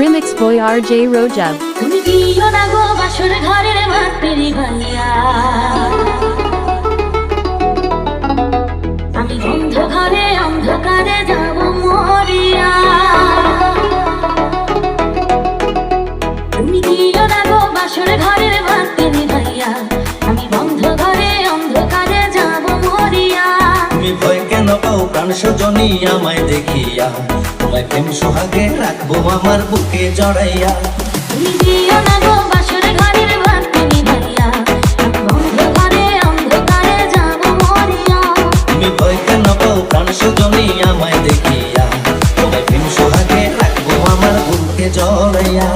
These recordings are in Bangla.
Remix boy RJ Rojab. তুমি দিও না গো বাসর ঘরের ভাতেরি ভাইয়া, আমি বন্ধ ঘরে অন্ধকারে যাব মরিয়া। তুমি দিও না গো বাসর ঘরের ভাতেরি ভাইয়া, আমি বন্ধ ঘরে অন্ধকারে যাব মরিয়া। তুমি ভয় কেন পাও প্রাণ সজনী আমায় দেখিয়া, তোমায় প্রেম সোহাগে রাখবো আমার বুকে জড়াইয়া। তুমি দিও না গো বাসর ঘরের ভাতেরি ভাইয়া, আমি বন্ধ ঘরে অন্ধকারে যাব মরিয়া। তুমি ভয় কেন পাও প্রাণ সজনী আমায় দেখিয়া, তোমায় প্রেম সোহাগে রাখবো আমার বুকে জড়াইয়া।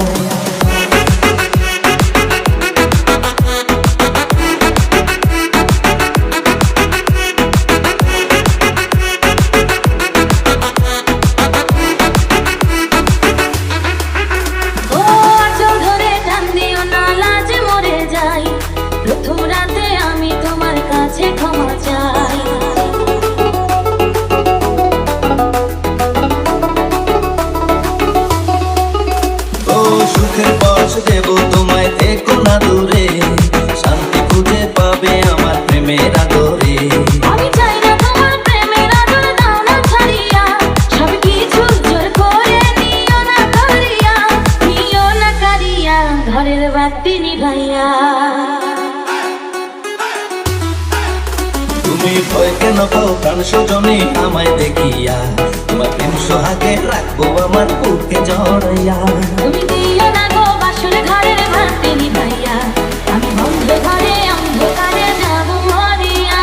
সুখের পথ দেব তোমায়, থেকো না দূরে, শান্তি খুঁজে পাবে আমার প্রেমের আদরে। আমি চাই না তোমার প্রেমের আদর, দাও না ছাড়িয়া, সব কিছু জোর করে নিও না করিয়া, নিও না কারিয়া, ঘরের বাতি নিভাইয়া। তুমি ভয় কেন পাও প্রাণ সজনী আমায় দেখিয়া, তোমার প্রেম সোহাগে রাখবো আমার বুকে জড়াইয়া। তুমি দিও না গো বাসর ঘরের ভাতে নিভাইয়া, আমি বন্ধ ঘরে অন্ধকারে যাব মরিয়া।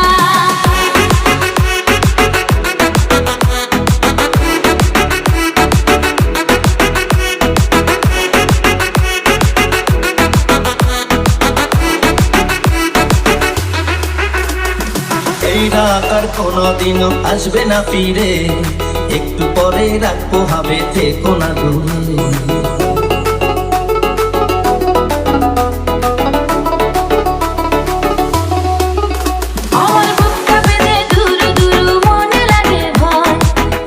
এই রাত আর কোনোদিনও আসবে না ফিরে, একটু পরে রাখবো হবে, থেকো না দূরে। আমার বুকটা বেঁধে দুরু দুরু মনে লাগে ভয়,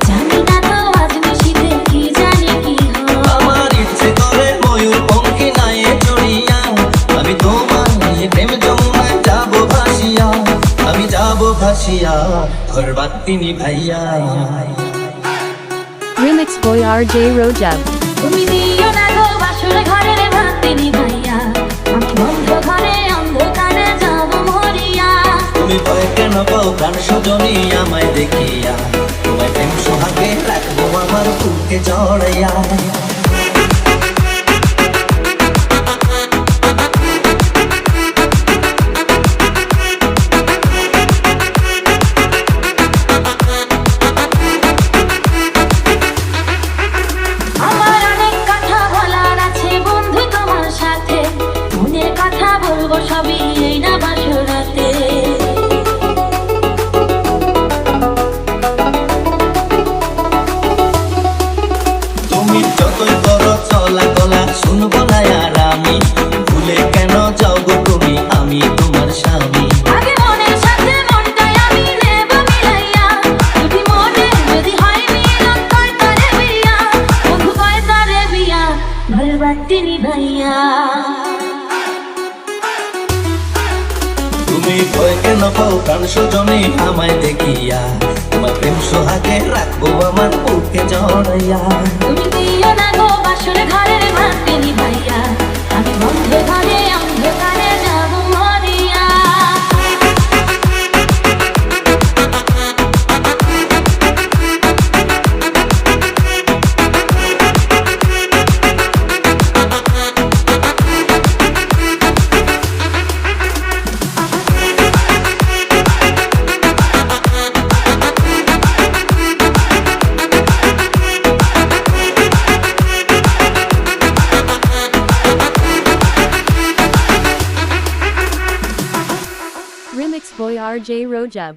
জানি না তো আজ নিশিতে কি জানি কি হয়। আমার ইচ্ছে করে ময়ূর পঙ্খী নায়ে চড়িয়া, আমি তোমার নিয়ে প্রেম যমুনায় যাবো ভাসিয়া, আমি যাবো ভাসিয়া, ঘর বাতি নিভাইয়া। Remix boy RJ Rojab. তুমি দিও না গো বাসর ঘরের ভাতে নিভাইয়া, আমি বন্ধ ঘরে অন্ধকারে যাব মরিয়া। তুমি ভয় কেন পাও প্রাণ সজনী আমায় দেখিয়া, তোমায় প্রেম সোহাগে রাখবো আমার বুকে জড়াইয়া। আমার অনেক কথা বলার আছে বন্ধু তোমার সাথে, মনের কথা বলবো সবই এই না বাসরাতে। তুমি যতই করো চলা গলা শুনবো না আর আমি, ভুলে কেন যাও গো তুমি, আমি তোমার স্বামী। আগে মনের সাথে মনটাই আমি নেব মিলাইয়া, যদি মনে যদি হয় মিলন কয় তারে বিয়া, বন্ধু কয় তারে বিয়া, ঘরের বাতি নিভাইয়া। তুমি ভয় কেন পাও প্রাণ সজনী আমায় দেখিয়া, তোমার প্রেম সোহাগে রাখবো আমার বুকে জড়াইয়া। তুমি দিও না গো বাসর ঘরের ভাতে নিভাইয়া, আমি বন্ধ ঘরে অন্ধকারে যাব মরিয়া। Remix boy RJ Rojab.